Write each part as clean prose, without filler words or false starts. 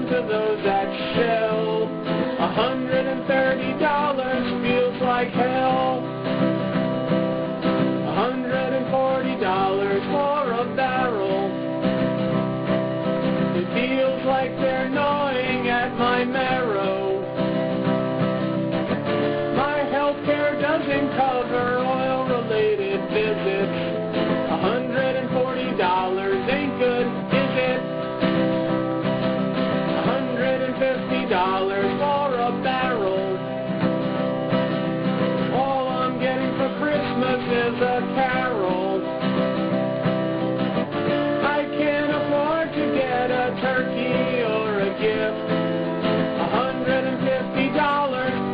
to those at Shell. $130 feels like hell. $140 for a barrel. It feels like they're gnawing at my marrow. My healthcare doesn't cover oil-related visits. $140 ain't good, is it? $150 for a barrel. All I'm getting for Christmas is a carol. I can't afford to get a turkey or a gift. $150,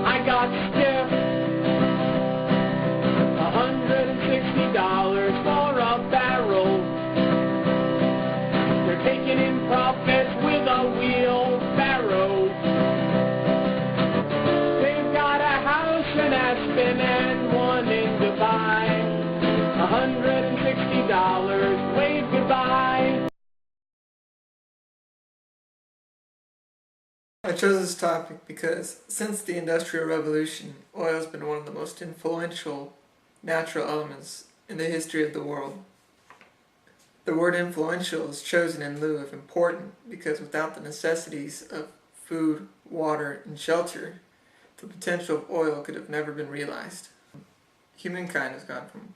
I got stiff. $160 for a barrel. They're taking in profit with a wheelbarrow. They've got a house in Aspen and one in Dubai. $160, wave goodbye. I chose this topic because since the Industrial Revolution, oil has been one of the most influential natural elements in the history of the world. The word influential is chosen in lieu of important because without the necessities of food, water, and shelter, the potential of oil could have never been realized. Humankind has gone from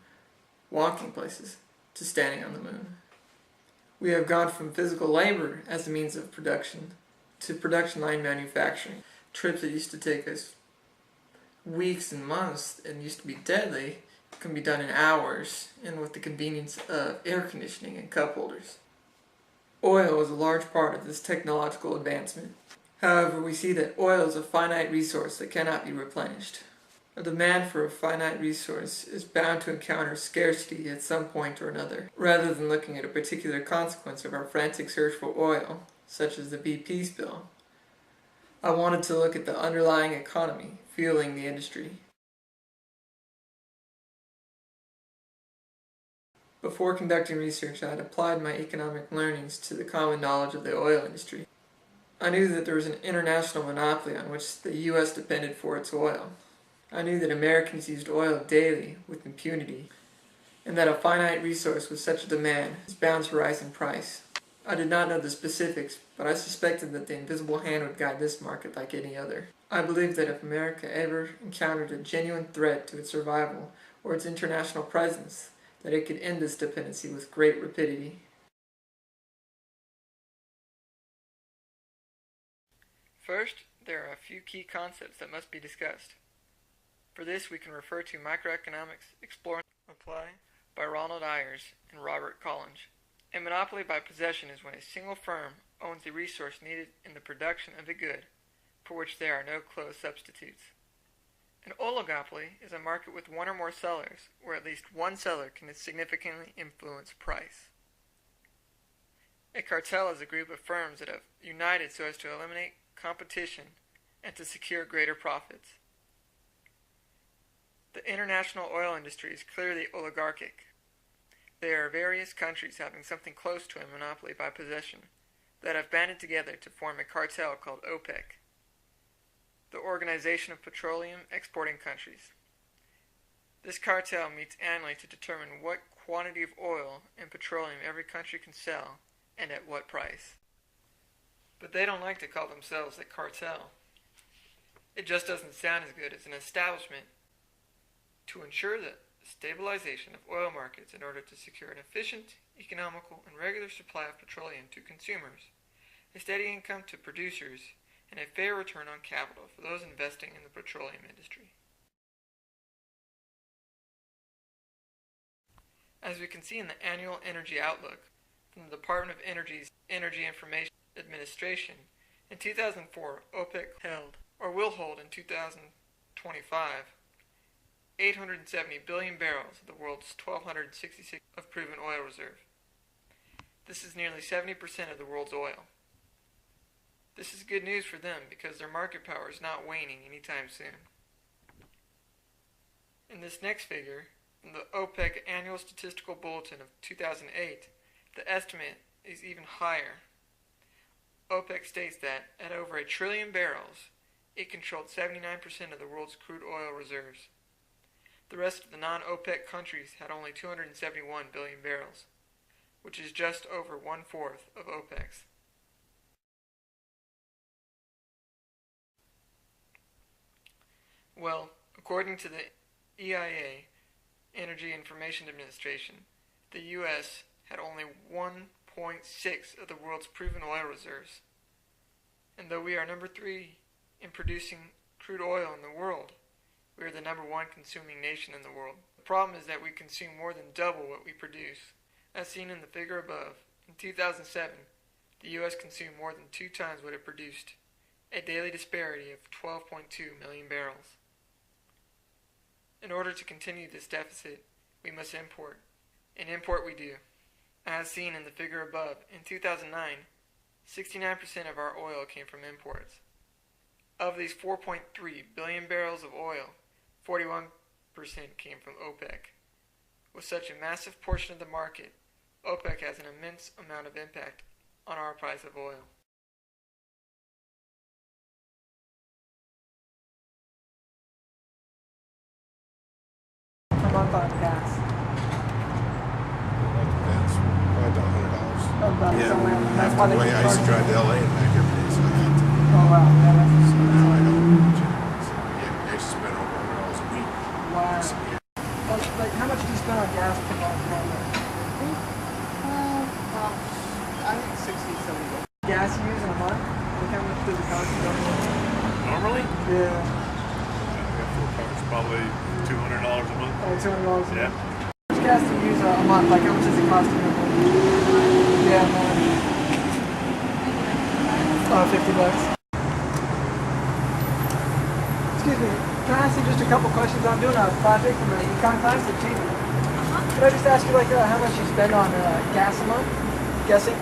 walking places to standing on the moon. We have gone from physical labor as a means of production to production line manufacturing. Trips that used to take us weeks and months and used to be deadly can be done in hours and with the convenience of air conditioning and cup holders. Oil is a large part of this technological advancement. However, we see that oil is a finite resource that cannot be replenished. A demand for a finite resource is bound to encounter scarcity at some point or another. Rather than looking at a particular consequence of our frantic search for oil, such as the BP spill, I wanted to look at the underlying economy fueling the industry. Before conducting research, I had applied my economic learnings to the common knowledge of the oil industry. I knew that there was an international monopoly on which the U.S. depended for its oil. I knew that Americans used oil daily with impunity, and that a finite resource with such a demand is bound to rise in price. I did not know the specifics, but I suspected that the invisible hand would guide this market like any other. I believed that if America ever encountered a genuine threat to its survival or its international presence, that it could end this dependency with great rapidity. First, there are a few key concepts that must be discussed. For this, we can refer to Microeconomics Explore and Apply by Ronald Ayers and Robert Collins. A monopoly by possession is when a single firm owns the resource needed in the production of a good, for which there are no close substitutes. An oligopoly is a market with one or more sellers, where at least one seller can significantly influence price. A cartel is a group of firms that have united so as to eliminate competition and to secure greater profits. The international oil industry is clearly oligarchic. There are various countries having something close to a monopoly by possession that have banded together to form a cartel called OPEC, the Organization of Petroleum Exporting Countries. This cartel meets annually to determine what quantity of oil and petroleum every country can sell and at what price. But they don't like to call themselves a cartel. It just doesn't sound as good as an establishment. To ensure the stabilization of oil markets in order to secure an efficient, economical, and regular supply of petroleum to consumers, a steady income to producers, and a fair return on capital for those investing in the petroleum industry. As we can see in the Annual Energy Outlook from the Department of Energy's Energy Information Administration, in 2004, OPEC held, or will hold in 2025, 870 billion barrels of the world's 1,266 of proven oil reserve. This is nearly 70% of the world's oil. This is good news for them because their market power is not waning anytime soon. In this next figure, from the OPEC Annual Statistical Bulletin of 2008, the estimate is even higher. OPEC states that, at over 1 trillion barrels, it controlled 79% of the world's crude oil reserves. The rest of the non-OPEC countries had only 271 billion barrels, which is just over 1/4 of OPEC's. Well, according to the EIA, Energy Information Administration, the U.S. had only 1.6 of the world's proven oil reserves. And though we are number 3 in producing crude oil in the world, we are the number 1 consuming nation in the world. The problem is that we consume more than double what we produce. As seen in the figure above, in 2007, the U.S. consumed more than 2 times what it produced, a daily disparity of 12.2 million barrels. In order to continue this deficit, we must import, and import we do. As seen in the figure above, in 2009, 69% of our oil came from imports. Of these 4.3 billion barrels of oil, 41% came from OPEC. With such a massive portion of the market, OPEC has an immense amount of impact on our price of oil. A month on gas. Well, that depends. Probably about $100. Yeah, That's why the way I used to drive to LA and back every day, so I had to. Oh wow, yeah, that's So now I don't. So, yeah, I used to spend over $100 a week. wow. Like, how much do you spend on gas per month normally? I think 60, 70. Gas you use in a month? Like, how much does it cost you? Normally, Yeah. I got 4 cars, probably $200 a month. Oh, $200 a Yeah. month. How much gas do you use a month? Like, how much does it cost you a month? Yeah, a month. $50. Excuse me, can I ask you just a couple questions? I'm doing a project from an econ class at TV. Could I just ask you, like, how much you spend on gas a month? Guessing?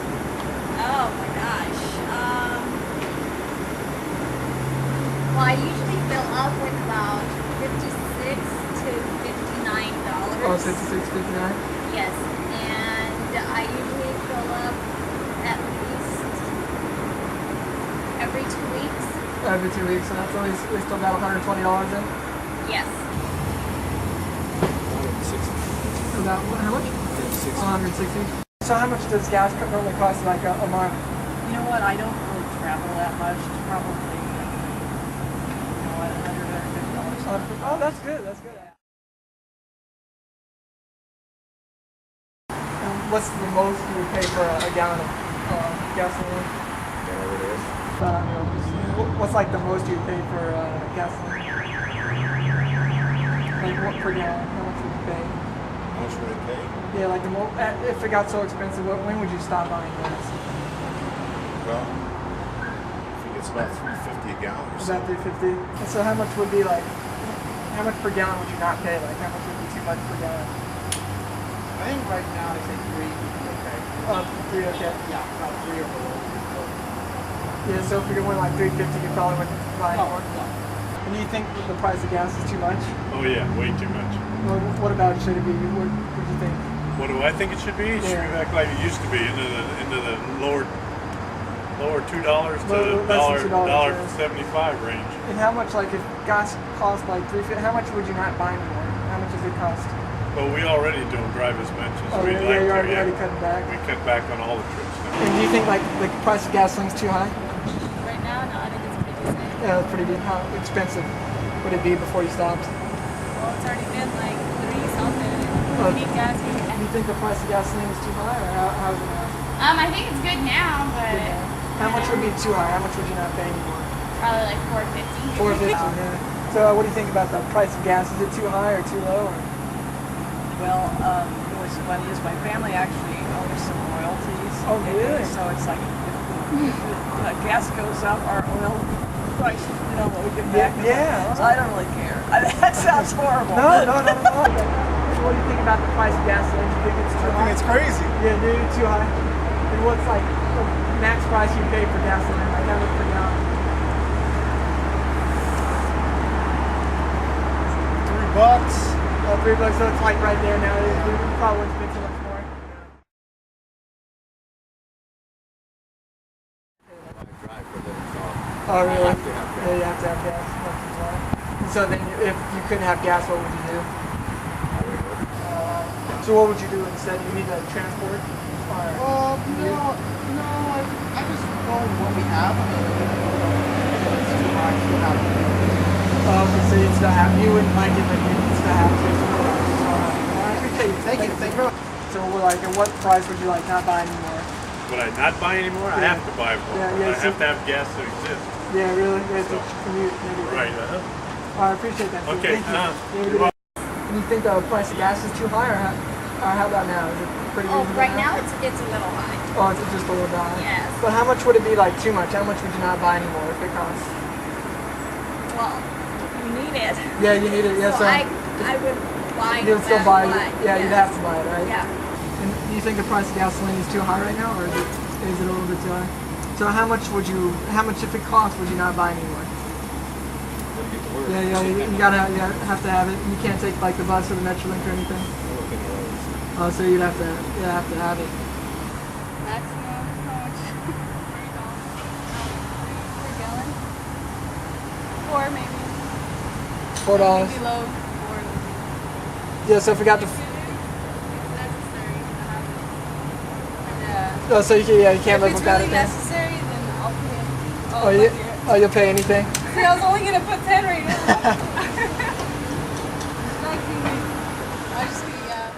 Oh my gosh. Well, I usually fill up with about $56 to $59. Oh, 66.59. Yes, and I usually fill up at least every 2 weeks. Every 2 weeks, and that's always we still got $120 in. Yes. 160. About how much? 160. So how much does gas normally cost like a month? You know what? I don't really travel that much. Probably, $100, $150. Oh, that's good. That's good. What's the most you would pay for a gallon of gasoline? Whatever it is. What's like the most you pay for gasoline? Like what per gallon? How much would you pay? How much would I pay? Yeah, like if it got so expensive, when would you stop buying gas? Well, I think it's about $3.50 a gallon or Is so. that $3.50? And so how much would be like? How much per gallon would you not pay? Like how much would be too much per gallon? I think right now I say 3 would be okay. 3, okay. Yeah, about 3 or below. Yeah, so if you're going like 350, you probably wouldn't buy Oh, more. yeah. And do you think the price of gas is too much? Oh yeah, way too much. Or what about should it be? What do you think? What do I think it should be? It should be back like it used to be, into the lower $2 to Less than $2, $1.75 range. And how much, like, if gas costs like $3.50, how much would you not buy anymore? How much does it cost? But we already don't drive as much as we'd yeah, like you're to. already cutting back. We cut back on all the trips now. And do you think like the price of gasoline's too high? Right now, no, I think it's pretty decent. Yeah, it's pretty good. How expensive would it be before you stopped? Well, it's already been like 3 something. Oh. We need gas here. Do you think the price of gasoline is too high, or how's it now? I think it's good now, but How much would be too high? How much would you not pay anymore? probably like $4.50. $4.50. Yeah. So what do you think about the price of gas? Is it too high or too low? Or? Well, it was funny is my family actually owns some royalties. Oh, really? So it's like if the gas goes up, our oil price, what we get back. Yeah. So I don't really care. That sounds horrible. No. So what do you think about the price of gasoline? Do you think it's too high? it's crazy. Yeah, dude, too high. And what's like the max price you pay for gasoline? Like how much per gallon? $3. $3, so it's like right there now. You probably wouldn't spend too much more. Oh, really? have to have gas. Yeah, you have to have gas. That's the plan. So then, if you couldn't have gas, what would you do? So what would you do instead? You need to transport? Or I just go with what we have. I mean, it's too high, still have it. okay, so you'd still have, you wouldn't like it, but you'd still have to. I appreciate it. Thank you very much. So, like, at what price would you like not buy anymore? Would I not buy anymore? I have to buy more. Yeah, I have to have gas to exist. Yeah, really? Yeah, to commute and everything. Right. I appreciate that. Okay. Thank you. You think the price of gas is too high, or how about now? Is it pretty Oh, reasonable right now it's a little high. Oh, it's just a little bit high? Yes. But how much would it be, like, too much? How much would you not buy anymore if it costs? Well, you need it. Yeah, you need it. Yeah, So so I would buy it. you'll still no buy matter it. what. Yeah, Yes. you'd have to buy it, right? Yeah. And do you think the price of gasoline is too high right now, or is it a little bit too high? So how much if it costs, would you not buy anymore? Gotta get to work. Yeah, you have to have it. You can't take, like, the bus or the Metrolink or anything. Oh, so you'd have to have it. Maximum, how much? $3 per gallon? Or maybe. $4. Maybe low. Or Yeah, so if we got the. if necessary to have it. And, Oh, so you can't live if it's without really it. Then? necessary, then I'll pay. Oh, you'll pay anything. See, I was only gonna put 10 right now. Not kidding. I just yeah.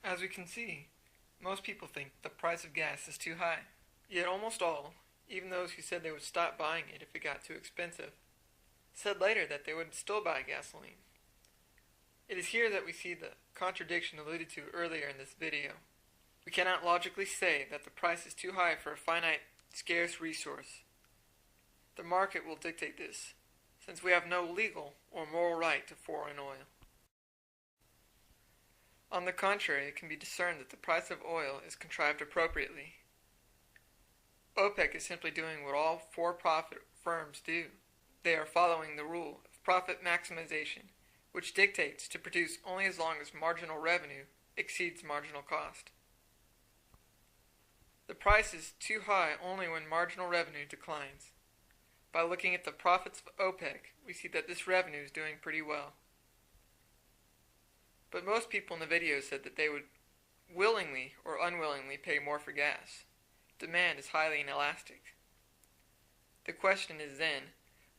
As we can see, most people think the price of gas is too high. Yet almost all, even those who said they would stop buying it if it got too expensive, said later that they would still buy gasoline. It is here that we see the contradiction alluded to earlier in this video. We cannot logically say that the price is too high for a finite, scarce resource. The market will dictate this, since we have no legal or moral right to foreign oil. On the contrary, it can be discerned that the price of oil is contrived appropriately. OPEC is simply doing what all for-profit firms do. They are following the rule of profit maximization, which dictates to produce only as long as marginal revenue exceeds marginal cost. The price is too high only when marginal revenue declines. By looking at the profits of OPEC, we see that this revenue is doing pretty well. But most people in the video said that they would willingly or unwillingly pay more for gas. Demand is highly inelastic. The question is then,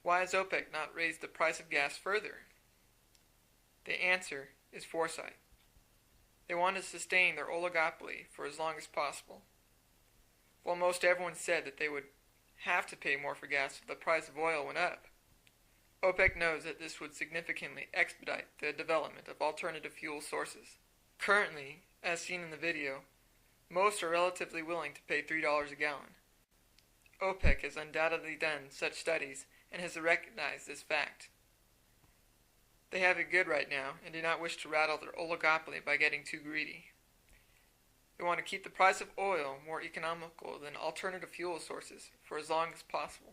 why has OPEC not raised the price of gas further? The answer is foresight. They want to sustain their oligopoly for as long as possible. While most everyone said that they would have to pay more for gas if the price of oil went up, OPEC knows that this would significantly expedite the development of alternative fuel sources. Currently, as seen in the video, most are relatively willing to pay $3 a gallon. OPEC has undoubtedly done such studies and has recognized this fact. They have it good right now and do not wish to rattle their oligopoly by getting too greedy. They want to keep the price of oil more economical than alternative fuel sources for as long as possible.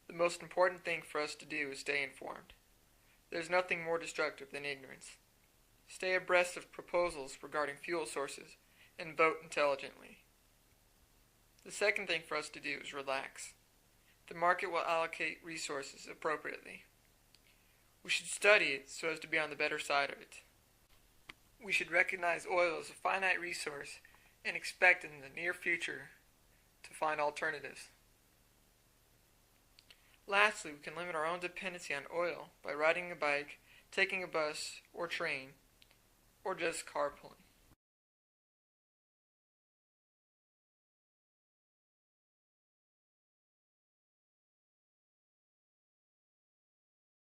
The most important thing for us to do is stay informed. There is nothing more destructive than ignorance. Stay abreast of proposals regarding fuel sources and vote intelligently. The second thing for us to do is relax. The market will allocate resources appropriately. We should study it so as to be on the better side of it. We should recognize oil as a finite resource and expect in the near future to find alternatives. Lastly, we can limit our own dependency on oil by riding a bike, taking a bus or train, or just carpooling.